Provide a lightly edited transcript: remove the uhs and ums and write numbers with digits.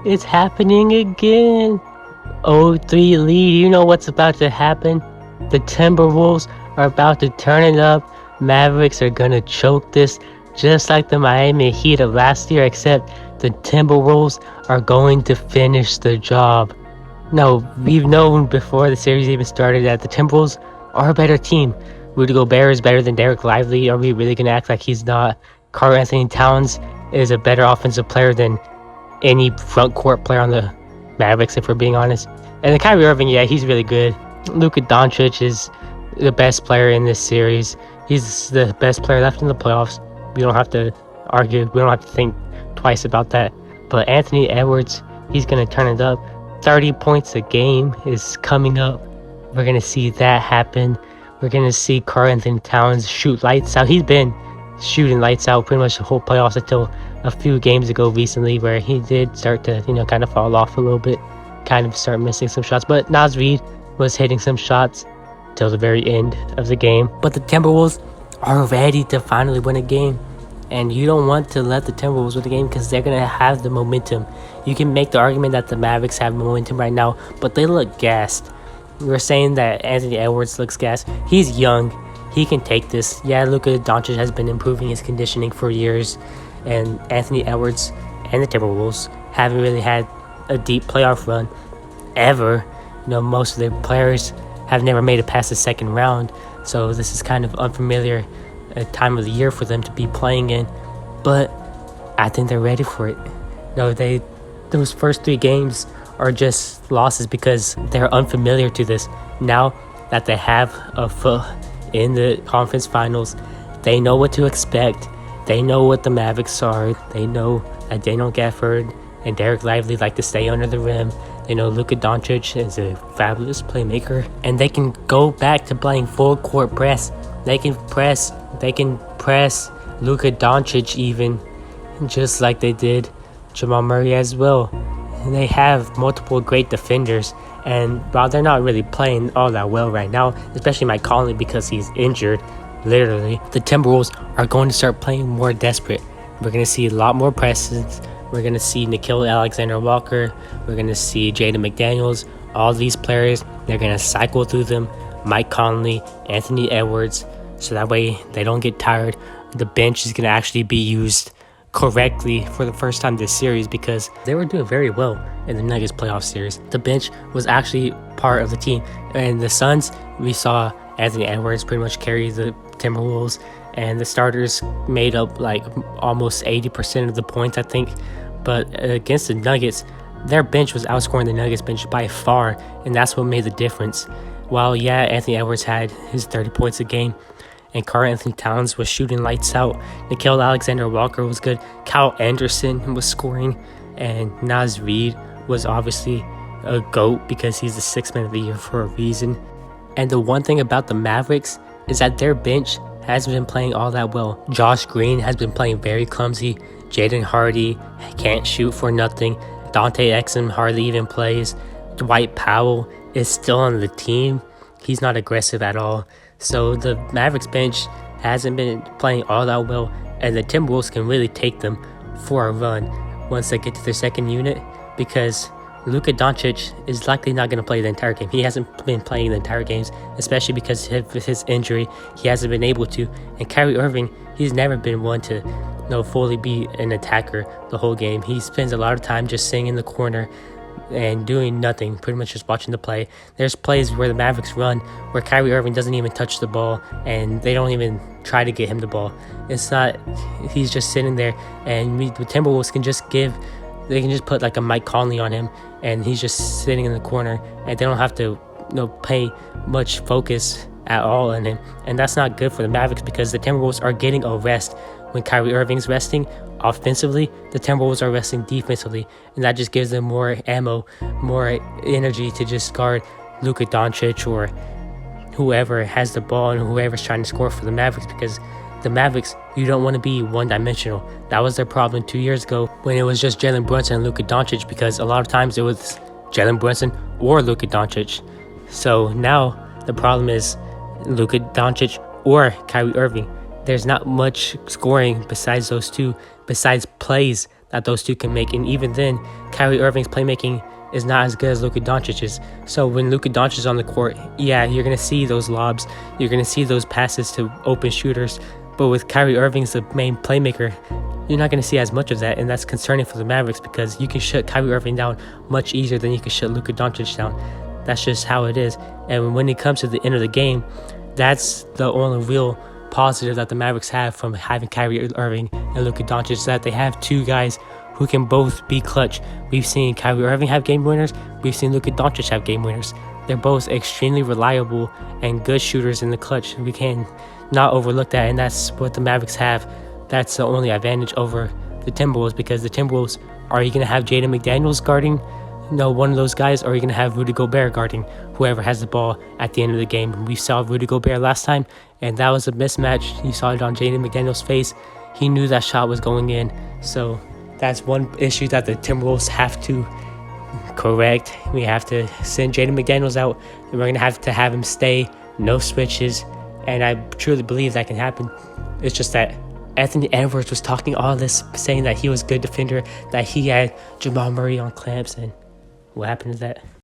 It's happening again. 0-3 lead. You know what's about to happen? The Timberwolves are about to turn it up. Mavericks are gonna choke this just like the Miami Heat of last year, except the Timberwolves are going to finish the job. No, we've known before the series even started that the Timberwolves are a better team. Rudy Gobert is better than Derek Lively. Are we really gonna act like he's not? Karl Anthony Towns is a better offensive player than any front court player on the Mavericks, if we're being honest. And then Kyrie Irving, yeah, he's really good. Luka Doncic is the best player in this series. He's the best player left in the playoffs. We don't have to argue. We don't have to think twice about that. But Anthony Edwards, he's going to turn it up. 30 points a game is coming up. We're going to see that happen. We're going to see Karl Anthony Towns shoot lights out. He's been shooting lights out pretty much the whole playoffs until a few games ago recently, where he did start to, kind of fall off a little bit, kind of start missing some shots. But Naz Reid was hitting some shots till the very end of the game. But the Timberwolves are ready to finally win a game. And you don't want to let the Timberwolves win the game because they're going to have the momentum. You can make the argument that the Mavericks have momentum right now, but they look gassed. We're saying that Anthony Edwards looks gassed. He's young. He can take this. Yeah, Luka Doncic has been improving his conditioning for years. And Anthony Edwards and the Timberwolves haven't really had a deep playoff run ever. Most of their players have never made it past the second round. So this is kind of unfamiliar time of the year for them to be playing in. But I think they're ready for it. Those first 3 games are just losses because they're unfamiliar to this. Now that they have a foot in the conference finals, they know what to expect. They know what the Mavericks are. They know that Daniel Gafford and Derek Lively like to stay under the rim. They know Luka Doncic is a fabulous playmaker. And they can go back to playing full court press. They can press Luka Doncic even, just like they did Jamal Murray as well. And they have multiple great defenders. And while they're not really playing all that well right now, especially Mike Conley because he's injured, literally, the Timberwolves are going to start playing more desperate. We're going to see a lot more presses. We're going to see Nickeil Alexander-Walker. We're going to see Jaden McDaniels. All these players, they're going to cycle through them. Mike Conley, Anthony Edwards, so that way they don't get tired. The bench is going to actually be used correctly for the first time this series because they were doing very well in the Nuggets playoff series. The bench was actually part of the team. And the Suns, we saw Anthony Edwards pretty much carry the Timberwolves, and the starters made up like almost 80% of the points, I think. But against the Nuggets, their bench was outscoring the Nuggets bench by far, and that's what made the difference. While, yeah, Anthony Edwards had his 30 points a game, and Karl Anthony Towns was shooting lights out, Nickeil Alexander-Walker was good, Kyle Anderson was scoring, and Naz Reid was obviously a GOAT because he's the 6th man of the year for a reason. And the one thing about the Mavericks is that their bench hasn't been playing all that well. Josh Green has been playing very clumsy. Jaden Hardy can't shoot for nothing. Dante Exum hardly even plays. Dwight Powell is still on the team. He's not aggressive at all. So the Mavericks bench hasn't been playing all that well, and the Timberwolves can really take them for a run once they get to their second unit, because Luka Doncic is likely not going to play the entire game. He hasn't been playing the entire games, especially because of his injury. He hasn't been able to. And Kyrie Irving, he's never been one to fully be an attacker the whole game. He spends a lot of time just sitting in the corner and doing nothing, pretty much just watching the play. There's plays where the Mavericks run where Kyrie Irving doesn't even touch the ball, and they don't even try to get him the ball. He's just sitting there, and the Timberwolves can just put like a Mike Conley on him, and he's just sitting in the corner, and they don't have to pay much focus at all on him. And that's not good for the Mavericks because the Timberwolves are getting a rest. When Kyrie Irving's resting offensively, the Timberwolves are resting defensively, and that just gives them more ammo, more energy to just guard Luka Doncic or whoever has the ball and whoever's trying to score for the Mavericks, because the Mavericks, you don't want to be one-dimensional. That was their problem 2 years ago when it was just Jalen Brunson and Luka Doncic, because a lot of times it was Jalen Brunson or Luka Doncic. So now the problem is Luka Doncic or Kyrie Irving. There's not much scoring besides those two, besides plays that those two can make. And even then, Kyrie Irving's playmaking is not as good as Luka Doncic's. So when Luka Doncic is on the court, yeah, you're going to see those lobs. You're going to see those passes to open shooters. But with Kyrie Irving as the main playmaker, you're not going to see as much of that. And that's concerning for the Mavericks because you can shut Kyrie Irving down much easier than you can shut Luka Doncic down. That's just how it is. And when it comes to the end of the game, that's the only real positive that the Mavericks have from having Kyrie Irving and Luka Doncic, is that they have two guys who can both be clutch. We've seen Kyrie Irving have game winners. We've seen Luka Doncic have game winners. They're both extremely reliable and good shooters in the clutch. We can not overlook that, and that's what the Mavericks have. That's the only advantage over the Timberwolves, because the Timberwolves, are you going to have Jaden McDaniels guarding one of those guys, or are you going to have Rudy Gobert guarding whoever has the ball at the end of the game? We saw Rudy Gobert last time, and that was a mismatch. You saw it on Jaden McDaniels' face. He knew that shot was going in. So that's one issue that the Timberwolves have to correct. We have to send Jaden McDaniels out, and we're going to have him stay, no switches, and I truly believe that can happen. It's just that Anthony Edwards was talking all this, saying that he was a good defender, that he had Jamal Murray on clamps, and what happened to that?